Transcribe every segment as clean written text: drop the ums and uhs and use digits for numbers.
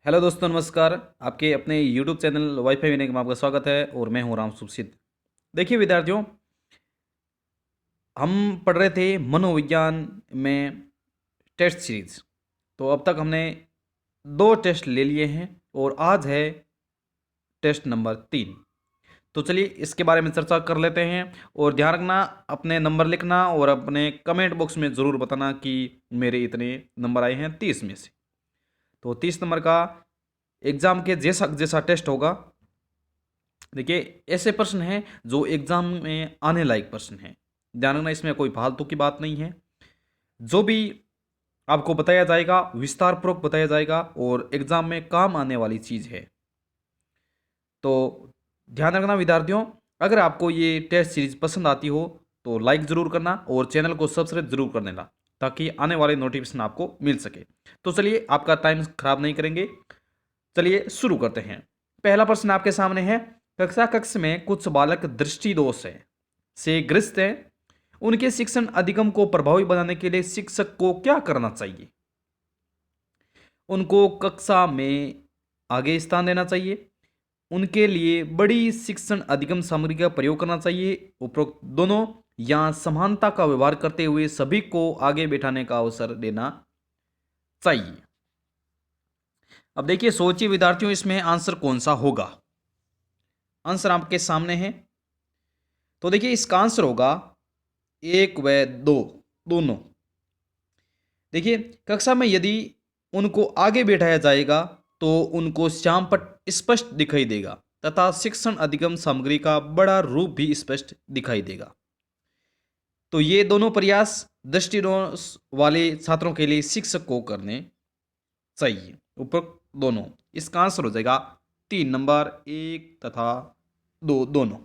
Hello दोस्तों, नमस्कार। आपके अपने यूट्यूब चैनल वाईफाई विनय में आपका स्वागत है और मैं हूं राम सुरसिद्ध। देखिए विद्यार्थियों, हम पढ़ रहे थे मनोविज्ञान में टेस्ट सीरीज। तो अब तक हमने दो टेस्ट ले लिए हैं और आज है टेस्ट नंबर 3। तो चलिए इसके बारे में चर्चा कर लेते हैं। और ध्यान रखना, अपने नंबर लिखना और अपने कमेंट बॉक्स में ज़रूर बताना कि मेरे इतने नंबर आए हैं 30 में से। तो 30 नंबर का एग्ज़ाम के जैसा जैसा टेस्ट होगा। देखिए ऐसे प्रश्न हैं जो एग्जाम में आने लायक प्रश्न हैं। ध्यान रखना, इसमें कोई फालतू की बात नहीं है। जो भी आपको बताया जाएगा विस्तार पूर्वक बताया जाएगा और एग्जाम में काम आने वाली चीज है। तो ध्यान रखना विद्यार्थियों, अगर आपको ये टेस्ट सीरीज पसंद आती हो तो लाइक जरूर करना और चैनल को सब्सक्राइब जरूर कर लेना ताकि आने वाले नोटिफिकेशन आपको मिल सके। तो चलिए आपका टाइम खराब नहीं करेंगे, चलिए शुरू करते हैं। पहला प्रश्न आपके सामने है। कक्षा कक्ष में कुछ बालक दृष्टि दोष है से ग्रस्त हैं। उनके शिक्षण अधिगम को प्रभावी बनाने के लिए शिक्षक को क्या करना चाहिए? उनको कक्षा में आगे स्थान देना चाहिए, उनके लिए बड़ी शिक्षण अधिगम सामग्री का प्रयोग करना चाहिए, उपरोक्त दोनों, या समानता का व्यवहार करते हुए सभी को आगे बैठाने का अवसर देना चाहिए। अब देखिए, सोचिए विद्यार्थियों, इसमें आंसर कौन सा होगा। आंसर आपके सामने है। तो देखिए इसका आंसर होगा 1 व 2 दोनों। देखिए कक्षा में यदि उनको आगे बैठाया जाएगा तो उनको श्यामपट्ट स्पष्ट दिखाई देगा तथा शिक्षण अधिगम सामग्री का बड़ा रूप भी स्पष्ट दिखाई देगा। तो ये दोनों प्रयास दृष्टिदोष वाले छात्रों के लिए शिक्षक को करने चाहिए। उपरोक्त दोनों, इसका आंसर हो जाएगा 3 नंबर, 1 तथा 2 दोनों।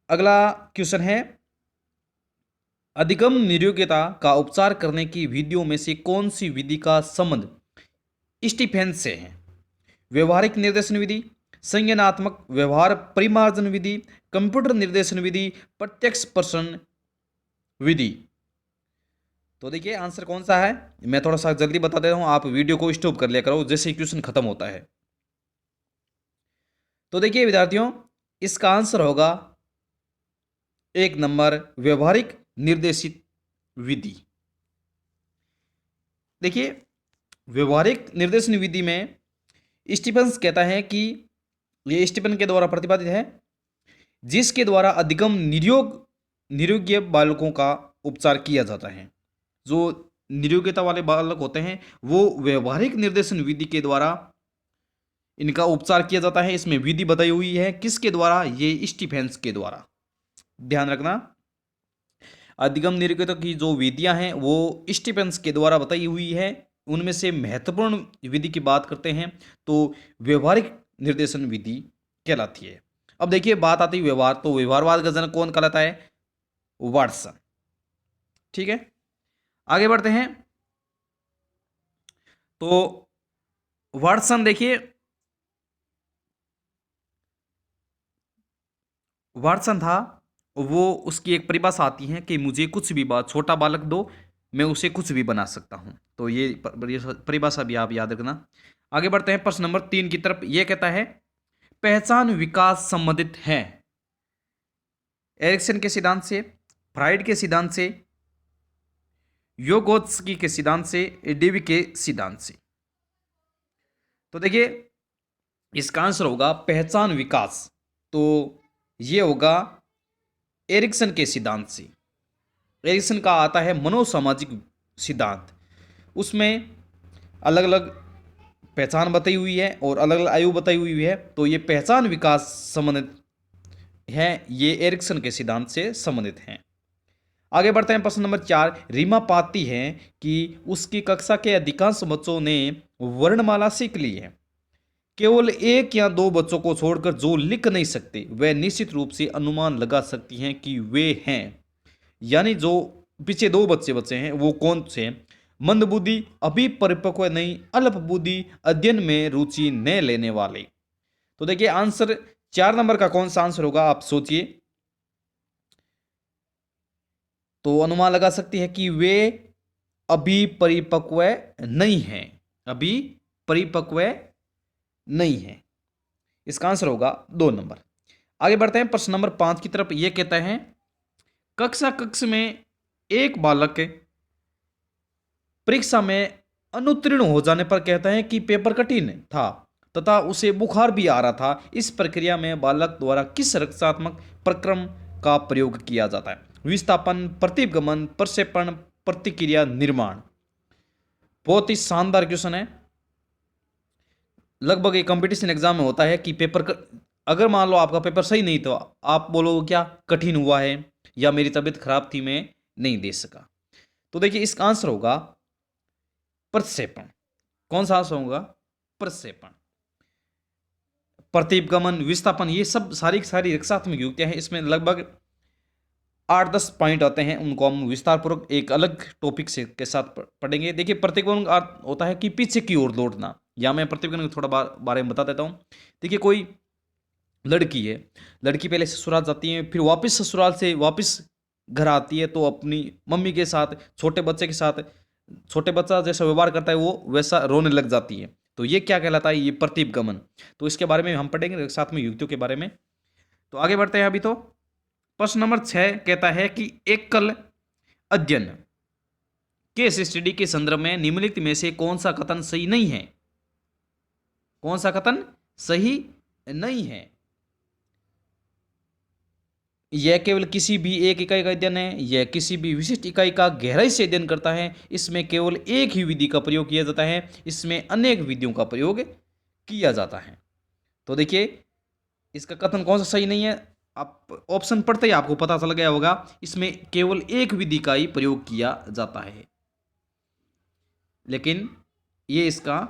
अगला क्वेश्चन है, अधिगम निरोग्यता का उपचार करने की विधियों में से कौन सी विधि का संबंध स्टीफेंस से है? व्यवहारिक निर्देशन विधि, संज्ञानात्मक व्यवहार परिमार्जन विधि, कंप्यूटर निर्देशन विधि, प्रत्यक्ष प्रश्न विधि। तो देखिए आंसर कौन सा है, मैं थोड़ा सा जल्दी बता दे रहा हूं, आप वीडियो को स्टॉप कर लिया करो जैसे क्वेश्चन खत्म होता है। तो देखिए विद्यार्थियों, इसका आंसर होगा 1 नंबर, व्यवहारिक निर्देशित विधि। देखिए व्यवहारिक निर्देशन विधि में स्टीफेंस कहता है कि ये स्टीफन के द्वारा प्रतिपादित है, जिसके द्वारा अधिगम निरोग्य बालकों का उपचार किया जाता है। जो निरोग्यता वाले बालक होते हैं वो व्यवहारिक निर्देशन विधि के द्वारा इनका उपचार किया जाता है। इसमें विधि बताई हुई है किसके द्वारा, ये स्टीफेंस के द्वारा। ध्यान रखना, अधिगम निरोग्यता की जो विधियां हैं वो स्टीफेंस के द्वारा बताई हुई है। उनमें से महत्वपूर्ण विधि की बात करते हैं तो व्यवहारिक निर्देशन विधि कहलाती है। अब देखिए बात आती है व्यवहार, तो व्यवहारवाद का जनक कौन कहलाता है? वाटसन। ठीक है, आगे बढ़ते हैं। तो वाटसन देखिए, वाटसन था वो, उसकी एक परिभाषा आती है कि मुझे कुछ भी बात, छोटा बालक दो, मैं उसे कुछ भी बना सकता हूं। तो ये परिभाषा भी आप याद रखना। आगे बढ़ते हैं प्रश्न नंबर 3 की तरफ। यह कहता है, पहचान विकास संबंधित है एरिक्सन के सिद्धांत से, फ्राइड के सिद्धांत से, योगोत्स्की के सिद्धांत से, डेवी के सिद्धांत से। तो देखिए इसका आंसर होगा पहचान विकास। तो ये होगा एरिक्सन के सिद्धांत से। एरिक्सन का आता है मनोसामाजिक सिद्धांत। उसमें अलग अलग पहचान बताई हुई है और अलग अलग आयु बताई हुई है। तो ये पहचान विकास संबंधित है, ये एरिक्सन के सिद्धांत से संबंधित हैं। आगे बढ़ते हैं प्रश्न नंबर 4। रीमा पाती है कि उसकी कक्षा के अधिकांश बच्चों ने वर्णमाला सीख ली है। केवल 1 या 2 बच्चों को छोड़कर जो लिख नहीं सकते वे निश्चित रूप से अनुमान लगा सकती हैं कि वे हैं। यानी जो पीछे 2 बच्चे बचे हैं वो कौन से हैं? मंदबुद्धि, अभी परिपक्व नहीं, अल्प बुद्धि, अध्ययन में रुचि न लेने वाले। तो देखिए आंसर 4 नंबर का कौन सा आंसर होगा, आप सोचिए। तो अनुमान लगा सकती है कि वे अभी परिपक्व नहीं हैं, अभी परिपक्व नहीं है। इसका आंसर होगा 2 नंबर। आगे बढ़ते हैं प्रश्न नंबर 5 की तरफ। यह कहता है कक्षा में एक बालक परीक्षा में अनुत्तीर्ण हो जाने पर कहता है कि पेपर कठिन था तथा उसे बुखार भी आ रहा था। इस प्रक्रिया में बालक द्वारा किस रक्षात्मक प्रक्रम का प्रयोग किया जाता है? विस्थापन, प्रतिगमन, प्रक्षेपण, प्रतिक्रिया, निर्माण। बहुत ही शानदार क्वेश्चन है। लगभग एक कंपटीशन एग्जाम में होता है कि अगर मान लो आपका पेपर सही नहीं तो आप बोलोगे क्या कठिन हुआ है या मेरी तबीयत खराब थी मैं नहीं दे सका। तो देखिए इसका आंसर होगा प्रक्षेपण। कौन सा आंसर होगा? प्रक्षेपण। प्रतिगमन, विस्थापन, ये सब सारी की सारी रक्षात्मक युक्तियां हैं। इसमें लगभग 8-10 पॉइंट आते हैं, उनको हम विस्तारपूर्वक एक अलग टॉपिक से के साथ पढ़ेंगे। देखिए प्रतिगमन का अर्थ होता है कि पीछे की ओर लौटना, या मैं प्रतिगमन को थोड़ा बारे में बता देता हूँ। देखिए कोई लड़की है, लड़की पहले ससुराल जाती है, फिर वापस ससुराल से वापस घर आती है तो अपनी मम्मी के साथ, छोटे बच्चे के साथ, छोटे बच्चा जैसा व्यवहार करता है वो वैसा रोने लग जाती है। तो ये क्या कहलाता है? ये प्रतिगमन। तो इसके बारे में हम पढ़ेंगे साथ में युक्तियों के बारे में। तो आगे बढ़ते हैं। अभी तो प्रश्न नंबर 6 कहता है कि एकल अध्ययन केस स्टडी के संदर्भ में निम्नलिखित में से कौन सा कथन सही नहीं है? कौन सा कथन सही नहीं है? यह केवल किसी भी एक इकाई का अध्ययन है, यह किसी भी विशिष्ट इकाई का गहराई से अध्ययन करता है, इसमें केवल एक ही विधि का प्रयोग किया जाता है, इसमें अनेक विधियों का प्रयोग किया जाता है। तो देखिए इसका कथन कौन सा सही नहीं है? आप ऑप्शन पढ़ते ही आपको पता चल गया होगा, इसमें केवल एक विधि का ही प्रयोग किया जाता है। लेकिन ये इसका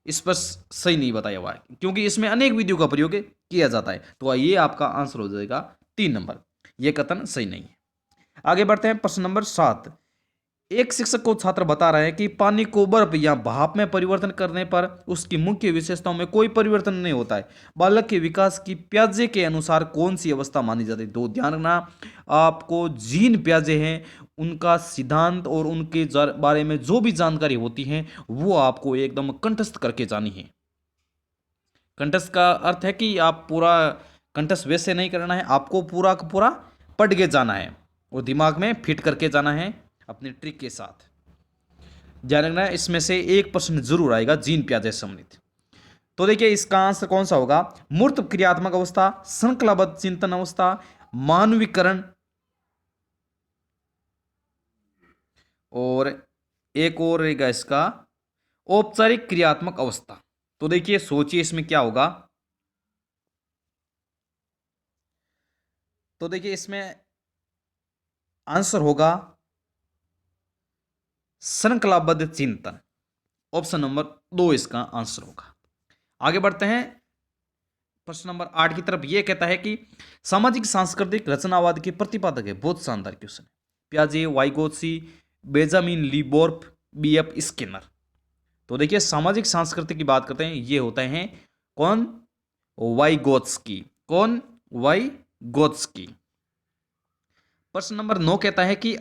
इस पर सही नहीं बताया हुआ है, क्योंकि इसमें अनेक विधियों का प्रयोग किया जाता है। तो ये आपका आंसर हो जाएगा 3 नंबर। ये कथन सही नहीं है। आगे बढ़ते हैं प्रश्न नंबर 7। एक शिक्षक को छात्र बता रहे हैं कि पानी को बर्फ या भाप में परिवर्तन करने पर उसकी मुख्य विशेषताओं में कोई परिवर्तन नहीं होता है। बालक के विकास की प्याजे के अनुसार कौन सी अवस्था मानी जाती है? तो ध्यान रखना, आपको जीन प्याजे हैं उनका सिद्धांत और उनके बारे में जो भी जानकारी होती है वो आपको एकदम कंठस्थ करके जानी है। कंठस्थ का अर्थ है कि आप पूरा कंठस्थ वैसे नहीं करना है, आपको पूरा का पूरा पढ़ के जाना है और दिमाग में फिट करके जाना है अपने ट्रिक के साथ। ध्यान रखना है, इसमें से एक प्रश्न जरूर आएगा जीन प्याजे सम्मिलित। तो देखिए इसका आंसर कौन सा होगा? मूर्त क्रियात्मक अवस्था, श्रृंखलाबद्ध चिंतन अवस्था, मानवीकरण, और एक और रहेगा इसका औपचारिक क्रियात्मक अवस्था। तो देखिए सोचिए इसमें क्या होगा। तो देखिए इसमें आंसर होगा श्रृंखलाबद्ध चिंतन। ऑप्शन नंबर 2 इसका आंसर होगा। आगे बढ़ते हैं प्रश्न नंबर 8 की तरफ। यह कहता है कि सामाजिक सांस्कृतिक रचनावाद के प्रतिपादक है। बहुत शानदार क्वेश्चन है। प्याजे, वाइगोत्स्की, बेंजामिन लीबोर्फ, बीएफ स्किनर। तो देखिए सामाजिक सांस्कृतिक की बात करते हैं, ये होते हैं कौन? वाइगोत्स्की। कौन? वाइगोत्स्की। प्रश्न नंबर 9 कहता है कि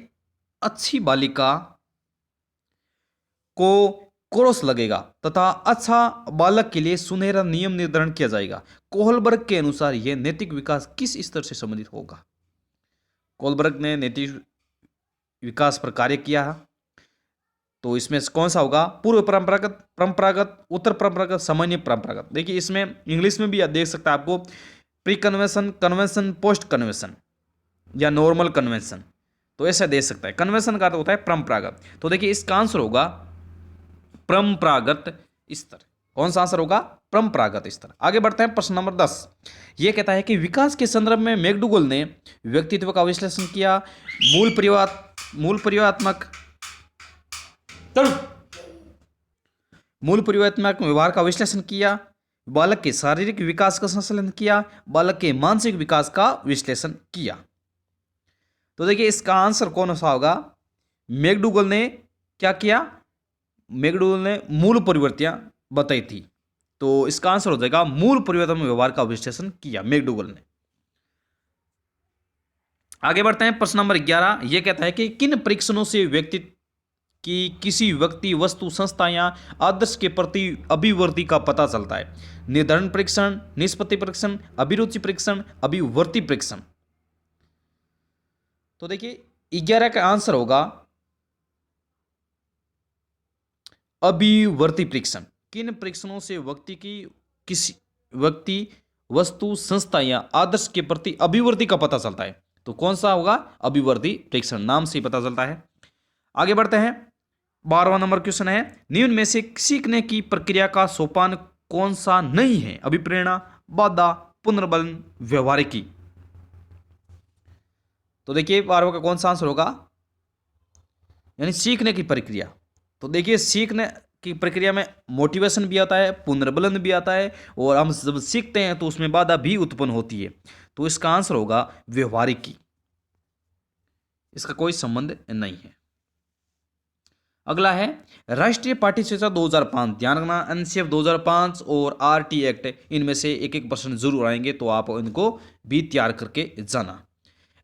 अच्छी बालिका को क्रॉस लगेगा तथा अच्छा बालक के लिए सुनहरा नियम निर्धारण किया जाएगा। कोहलबर्ग के अनुसार यह नैतिक विकास किस स्तर से संबंधित होगा? कोहलबर्ग ने नैतिक विकास पर कार्य किया है, तो इसमें कौन सा होगा? पूर्व परंपरागत, परंपरागत, उत्तर परंपरागत, सामान्य परंपरागत। देखिए इसमें इंग्लिश में भी आप देख सकते हैं आपको pre convention, convention, post convention या नॉर्मल कन्वेंशन, तो ऐसा दे सकता है। कन्वेंशन का अर्थ होता है परंपरागत। तो देखिए इसका आंसर होगा परंपरागत स्तर। कौन सा आंसर होगा? परंपरागत स्तर। आगे बढ़ते हैं प्रश्न नंबर 10। यह कहता है कि विकास के संदर्भ में मैकडूगल ने व्यक्तित्व का विश्लेषण किया, मूल परिवर्तनात्मक व्यवहार का विश्लेषण किया, बालक के शारीरिक विकास का संश्लेषण किया, बालक के मानसिक विकास का विश्लेषण किया। तो देखिए इसका आंसर कौन सा होगा? मैकडूगल ने क्या किया? मैकडूगल ने मूल परिवर्तन बताई थी, तो इसका आंसर हो जाएगा मूल परिवर्तन व्यवहार का विश्लेषण किया मैकडूगल ने। आगे बढ़ते हैं प्रश्न नंबर 11। यह कहता है कि किन परीक्षणों से व्यक्ति कि किसी व्यक्ति, वस्तु, संस्था या आदर्श के प्रति अभिवृत्ति का पता चलता है। निर्धारण परीक्षण, निष्पत्ति परीक्षण, अभिरुचि परीक्षण, अभिवृत्ति परीक्षण। तो देखिए 11 का आंसर होगा अभिवृत्ति परीक्षण। किन परीक्षणों से व्यक्ति की, किसी व्यक्ति, वस्तु, संस्था या आदर्श के प्रति अभिवृत्ति का पता चलता है? तो कौन सा होगा? अभिवृत्ति परीक्षण, नाम से ही पता चलता है। आगे बढ़ते हैं। 12वां नंबर क्वेश्चन है, निम्न में से सीखने की प्रक्रिया का सोपान कौन सा नहीं है? अभिप्रेरणा, बाधा, पुनर्बलन, व्यवहारिकी। तो देखिए 12वां का कौन सा आंसर होगा? यानी सीखने की प्रक्रिया। तो देखिए सीखने की प्रक्रिया में मोटिवेशन भी आता है, पुनर्बलन भी आता है, और हम जब सीखते हैं तो उसमें बाधा भी उत्पन्न होती है। तो इसका आंसर होगा व्यवहारिकी। इसका कोई संबंध नहीं है। अगला है राष्ट्रीय पाठ्य सूची 2005। ध्यान रखना, एनसीएफ 2005 और आरटी एक्ट, इनमें से एक एक प्रश्न जरूर आएंगे, तो आप इनको भी तैयार करके जाना।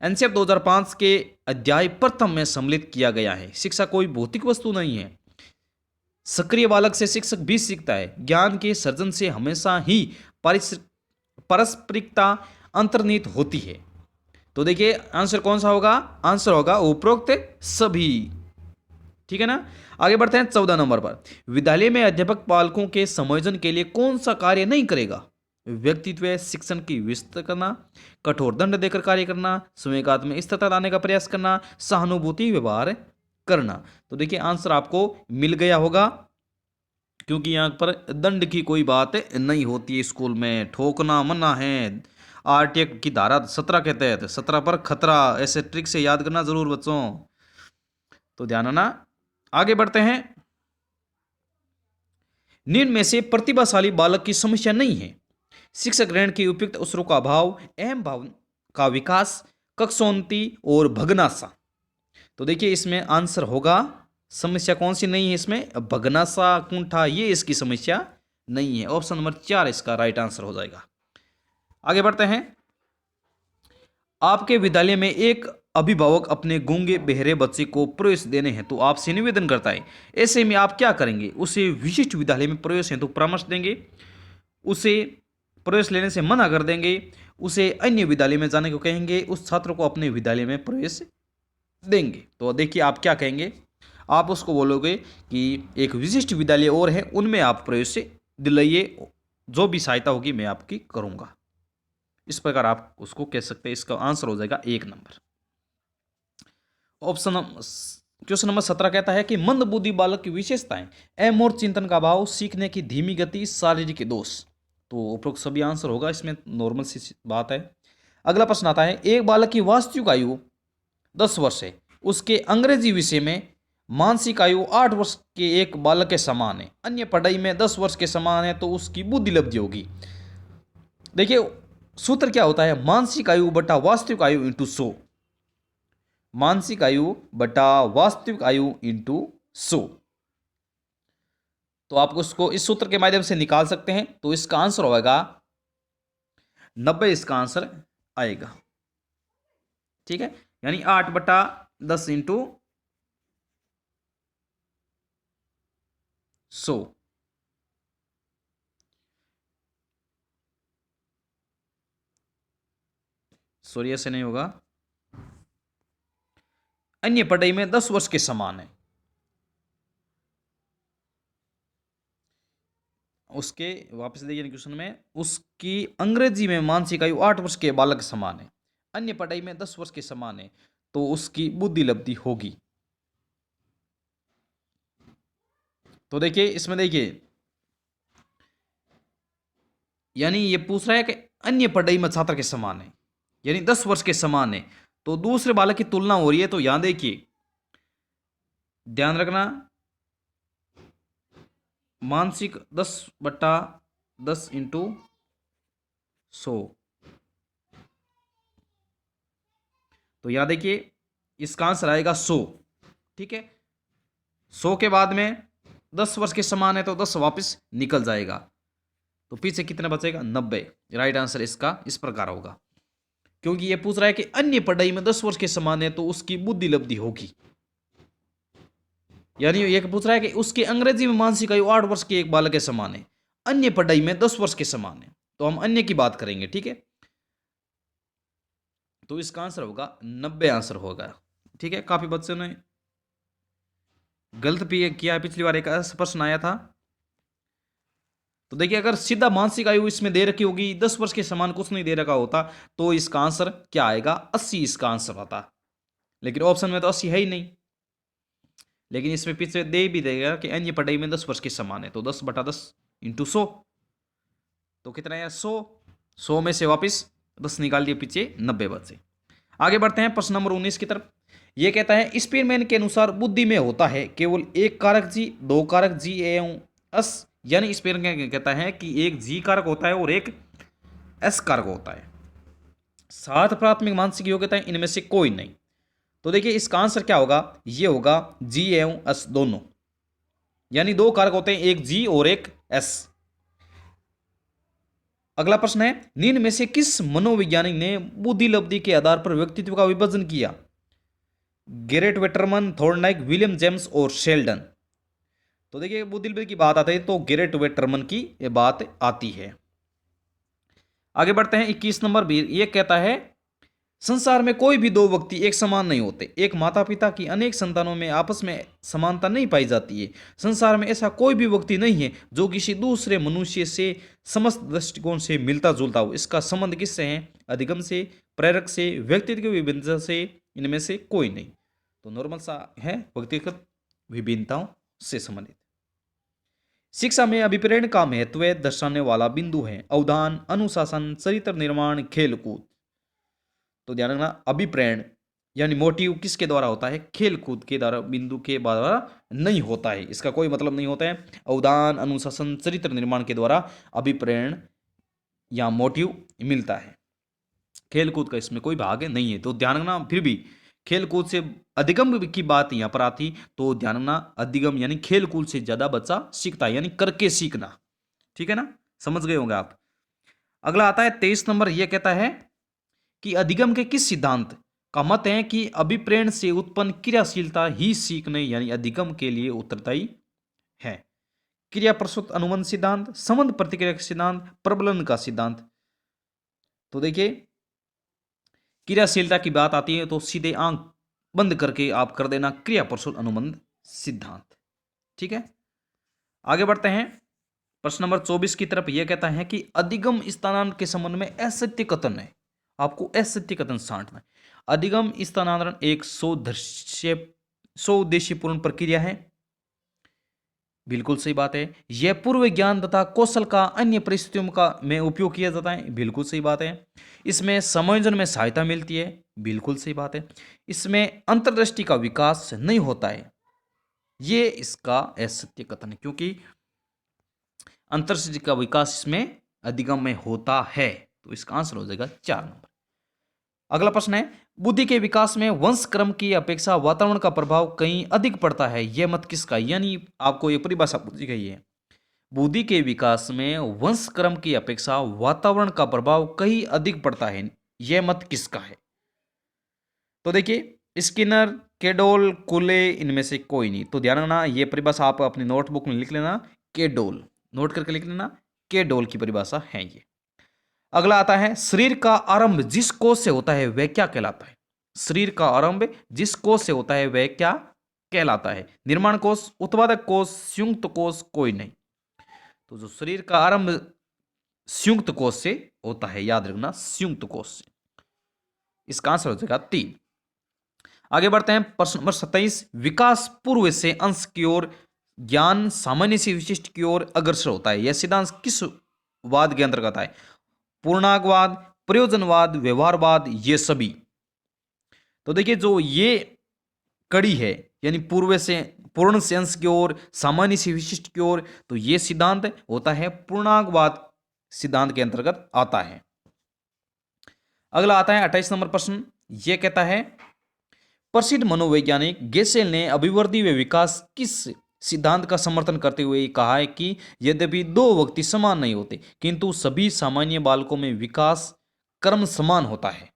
एनसीएफ 2005 के अध्याय प्रथम में सम्मिलित किया गया है, शिक्षा कोई भौतिक वस्तु नहीं है। सक्रिय बालक से शिक्षक भी सीखता है। ज्ञान के सर्जन से हमेशा ही पारस्परिकता अंतर्निहित होती है। तो देखिए आंसर कौन सा होगा? आंसर होगा उपरोक्त सभी। ठीक है ना। आगे बढ़ते हैं 14 नंबर पर। विद्यालय में अध्यापक बालकों के समायोजन के लिए कौन सा कार्य नहीं करेगा? व्यक्तित्व शिक्षण की विस्तृत करना, कठोर दंड देकर कार्य करना, संवेगात्मक स्थिरता लाने का प्रयास करना, सहानुभूति व्यवहार करना। तो देखिए आंसर आपको मिल गया होगा, क्योंकि यहाँ पर दंड की कोई बात नहीं होती है। स्कूल में ठोकना मना है, आरटीए की धारा 17 के तहत 17 पर खतरा। ऐसे ट्रिक से याद करना जरूर बच्चों, तो ध्यान रखना। आगे बढ़ते हैं। निम्न में से प्रतिभाशाली बालक की समस्या नहीं है? शिक्षा ग्रहण के उपयुक्त अवसरों का अभाव, अहम भाव का विकास, कक्षोन्नति और भगनासा। तो देखिए इसमें आंसर होगा, समस्या कौन सी नहीं है इसमें? भगनासा, कुंठा, ये इसकी समस्या नहीं है। ऑप्शन नंबर 4 इसका राइट आंसर हो जाएगा। आगे बढ़ते हैं। आपके विद्यालय में एक अभिभावक अपने गूंगे बहरे बच्चे को प्रवेश देने हैं तो आपसे निवेदन करता है, ऐसे में आप क्या करेंगे? उसे विशिष्ट विद्यालय में प्रवेश हेतु परामर्श देंगे, उसे प्रवेश लेने से मना कर देंगे, उसे अन्य विद्यालय में जाने को कहेंगे, उस छात्र को अपने विद्यालय में प्रवेश देंगे? तो देखिए आप क्या कहेंगे? आप उसको बोलोगे कि एक विशिष्ट विद्यालय और है, उनमें आप प्रवेश दिलाइए, जो भी सहायता होगी मैं आपकी करूंगा। इस प्रकार आप उसको कह सकते हैं। इसका आंसर हो जाएगा 1 नंबर। ऑप्शन क्वेश्चन नंबर 17 कहता है कि मंदबुद्धि बालक की विशेषताएं, अहम और चिंतन का अभाव, सीखने की धीमी गति, शारीरिक दोष। तो उपरोक्त सभी आंसर होगा, इसमें नॉर्मल सी बात है। अगला प्रश्न आता है, एक बालक की वास्तविक आयु 10 वर्ष है, उसके अंग्रेजी विषय में मानसिक आयु 8 वर्ष के एक बालक के समान है, अन्य पढ़ाई में 10 वर्ष के समान है, तो उसकी बुद्धि लब्धि होगी। देखिए सूत्र क्या होता है? मानसिक आयु बटा वास्तविक आयु इंटू 100। मानसिक आयु बटा वास्तविक आयु इंटू 100। तो आप उसको इस सूत्र के माध्यम से निकाल सकते हैं। तो इसका आंसर होगा 90, इसका आंसर आएगा। ठीक है, यानी 8 बटा 10 इंटू 100। सॉरी ऐसे नहीं होगा, अन्य पढ़ाई में 10 वर्ष के समान है। उसके वापस देखिए क्वेश्चन में, उसकी अंग्रेजी में मानसिक आयु 8 वर्ष के बालक के समान है, अन्य पढ़ाई में 10 वर्ष के समान है, तो उसकी बुद्धि लब्धि होगी। तो देखिए इसमें देखिए, यानी ये पूछ रहा है कि अन्य पढ़ाई में छात्र के समान है, यानी 10 वर्ष के समान है, तो दूसरे बालक की तुलना हो रही है। तो यहां देखिए ध्यान रखना, मानसिक 10 बटा 10 इंटू 100। तो यहां देखिए इसका आंसर आएगा 100। ठीक है, 100 के बाद में 10 वर्ष के समान है, तो 10 वापस निकल जाएगा, तो पीछे कितना बचेगा? 90। राइट आंसर इसका इस प्रकार होगा, क्योंकि ये पूछ रहा है कि अन्य पढ़ाई में 10 वर्ष के समान है, तो उसकी बुद्धि लब्धि होगी। यानी एक पूछ रहा है कि उसकी अंग्रेजी में मानसिक आयु 8 वर्ष के एक बालक के समान है, अन्य पढ़ाई में 10 वर्ष के समान है। तो हम अन्य की बात करेंगे, ठीक है। तो इसका आंसर होगा 90 आंसर होगा, ठीक है। काफी बच्चों ने गलत भी किया है, पिछली बार एक ऐसा प्रश्न आया था। तो देखिए अगर सीधा मानसिक आयु इसमें दे रखी होगी, 10 वर्ष के समान कुछ नहीं दे रखा होता, तो इसका आंसर क्या आएगा, 80 इसका आंसर होता। लेकिन ऑप्शन में तो 80 है ही नहीं, लेकिन इसमें पीछे दे भी देगा कि अन्य पढ़ाई में 10 वर्ष के समान है, तो 10/10 इंटू 100, तो कितना है 100 में से वापिस 10 निकाल दिए, पीछे 90 बचे। आगे बढ़ते हैं प्रश्न नंबर 19 की तरफ। यह कहता है स्पीरमैन के अनुसार बुद्धि में होता है केवल एक कारक जी, दो कारक जी एवं एस। यानी स्पीरमैन कहता है कि एक जी कारक होता है और एक एस कारक होता है। 7 प्राथमिक मानसिक योग्यता है, इनमें से कोई नहीं। तो देखिए इसका आंसर क्या होगा, ये होगा जी एवं एस दोनों, यानी दो कारक होते हैं, एक जी और एक एस। अगला प्रश्न है निम्न में से किस मनोवैज्ञानिक ने बुद्धि लब्धि के आधार पर व्यक्तित्व का विभाजन किया, गेरेट वेटरमन, थॉर्नडाइक, विलियम जेम्स और शेल्डन। तो देखिए बुद्धि लब्धि की बात आती है तो गेरेट वेटरमन की ये बात आती है। आगे बढ़ते हैं 21 नंबर भी। ये कहता है संसार में कोई भी दो व्यक्ति एक समान नहीं होते, एक माता पिता की अनेक संतानों में आपस में समानता नहीं पाई जाती है। संसार में ऐसा कोई भी व्यक्ति नहीं है जो किसी दूसरे मनुष्य से समस्त दृष्टिकोण से मिलता जुलता हो। इसका संबंध किससे है, अधिगम से, प्रेरक से, व्यक्तित्व की विभिन्नता से, इनमें से कोई नहीं। तो नॉर्मल सा है, व्यक्तिगत विभिन्नताओं से संबंधित। शिक्षा में अभिप्रेरण का महत्व दर्शाने वाला बिंदु है अवधान, अनुशासन, चरित्र निर्माण, खेलकूद। तो ध्यान रखना अभिप्रेरण यानी मोटिव किसके द्वारा होता है, खेलकूद के द्वारा, बिंदु के द्वारा नहीं होता है, इसका कोई मतलब नहीं होता है। अवधान, अनुशासन, चरित्र निर्माण के द्वारा अभिप्रेरण या मोटिव मिलता है, खेलकूद का इसमें कोई भाग नहीं है। तो ध्यान रखना फिर भी खेलकूद से अधिगम की बात यहां पर आती, तो ध्यान रखना अधिगम यानी खेलकूद से ज्यादा बच्चा सीखता है, यानी करके सीखना, ठीक है ना, समझ गए होंगे आप। अगला आता है 23 नंबर। यह कहता है कि अधिगम के किस सिद्धांत का मत है कि अभिप्रेरण से उत्पन्न क्रियाशीलता ही सीखने यानी अधिगम के लिए उत्तरदायी है। क्रिया प्रसूत अनुबंध सिद्धांत, संबंध प्रतिक्रिया सिद्धांत, प्रबलन का सिद्धांत। तो देखिए क्रियाशीलता की बात आती है तो सीधे आंख बंद करके आप कर देना क्रिया प्रसूत अनुबंध सिद्धांत, ठीक है। आगे बढ़ते हैं प्रश्न नंबर 24 की तरफ। यह कहता है कि अधिगम स्थानांतरण के संबंध में असत्य कथन है, आपको असत्य कथन छांटना है। अधिगम स्थानांतरण एक सौउद्देश्यपूर्ण प्रक्रिया है, बिल्कुल सही बात है। यह पूर्व ज्ञान तथा कौशल का अन्य परिस्थितियों का में उपयोग किया जाता है, बिल्कुल सही बात है। इसमें समायोजन में सहायता मिलती है, बिल्कुल सही बात है। इसमें अंतर्दृष्टि का विकास नहीं होता है, ये इसका असत्य कथन है, क्योंकि अंतर्दृष्टि का विकास इसमें अधिगम में होता है। तो इसका आंसर हो जाएगा 4 नंबर। अगला प्रश्न है बुद्धि के विकास में वंश क्रम की अपेक्षा वातावरण का प्रभाव कहीं अधिक पड़ता है, यह मत किसका। यानी आपको यह परिभाषा पूछी गई है, बुद्धि के विकास में वंश क्रम की अपेक्षा वातावरण का प्रभाव कहीं अधिक पड़ता है, यह मत किसका है। तो देखिए स्किनर, केडोल, कुले, इनमें से कोई नहीं। तो ध्यान रखना यह परिभाषा आप अपनी नोटबुक में लिख लेना, केडोल नोट करके लिख लेना, केडोल की परिभाषा है ये। अगला आता है शरीर का आरंभ जिस कोष से होता है वह क्या कहलाता है। शरीर का आरंभ जिस कोष से होता है वह क्या कहलाता है, निर्माण कोष, उत्पादक कोष, संयुक्त कोष, कोई नहीं। तो जो शरीर का आरंभ संयुक्त कोष से होता है, याद रखना संयुक्त कोष से, इसका आंसर हो जाएगा 3। आगे बढ़ते हैं प्रश्न नंबर 27। विकास पूर्व से अंश की ओर, ज्ञान सामान्य से विशिष्ट की ओर अग्रसर होता है, यह सिद्धांत किस वाद के अंतर्गत है, पूर्णांकवाद, प्रयोजनवाद, व्यवहारवाद, ये सभी। तो देखिए जो ये कड़ी है यानी पूर्ण से अंश की ओर, सामान्य से विशिष्ट की ओर, तो ये सिद्धांत होता है पूर्णांकवाद सिद्धांत के अंतर्गत आता है। अगला आता है 28 नंबर प्रश्न। यह कहता है प्रसिद्ध मनोवैज्ञानिक गेसेल ने अभिवृद्धि व विकास किस सिद्धांत का समर्थन करते हुए कहा है कि यद्यपि दो व्यक्ति समान नहीं होते किंतु सभी सामान्य बालकों में विकास क्रम समान होता है।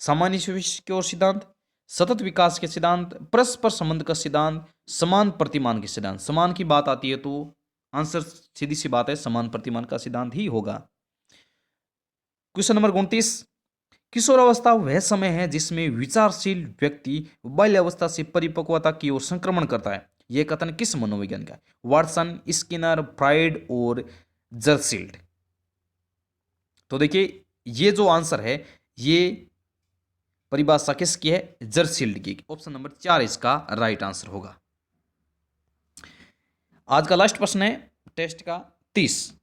सामान्य से विशिष्ट की ओर सिद्धांत, सतत विकास के सिद्धांत, परस्पर संबंध का सिद्धांत, समान प्रतिमान के सिद्धांत। समान की बात आती है तो आंसर सीधी सी बात है समान प्रतिमान का सिद्धांत ही होगा। क्वेश्चन नंबर 29, किशोरावस्था वह समय है जिसमें विचारशील व्यक्ति बाल्यावस्था से परिपक्वता की ओर संक्रमण करता है। यह कथन किस मनोविज्ञान का है? वाटसन, स्किनर, फ्राइड और जर्सील्ड। तो देखिए ये जो आंसर है ये परिभाषा किसकी है? जर्सील्ड की। ऑप्शन नंबर 4 इसका राइट आंसर होगा। आज का लास्ट प्रश्न है टेस्ट का 30,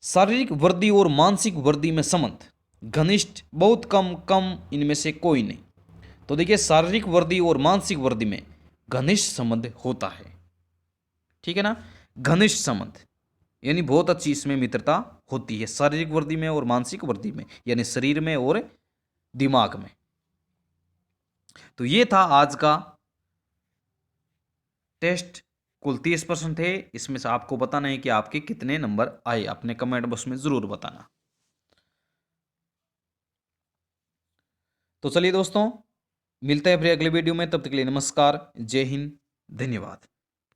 शारीरिक वृद्धि और मानसिक वृद्धि में संबंध घनिष्ठ, बहुत कम, कम, इनमें से कोई नहीं। तो देखिए शारीरिक वृद्धि और मानसिक वृद्धि में घनिष्ठ संबंध होता है, ठीक है ना। घनिष्ठ संबंध यानी बहुत अच्छी इसमें मित्रता होती है शारीरिक वृद्धि में और मानसिक वृद्धि में, यानी शरीर में और दिमाग में। तो ये था आज का टेस्ट। कुल 30 प्रश्न थे, इसमें से आपको बताना है कि आपके कितने नंबर आए। अपने कमेंट बॉक्स में जरूर बताना। तो चलिए दोस्तों, मिलते हैं फिर अगले वीडियो में, तब तक के लिए नमस्कार, जय हिंद, धन्यवाद।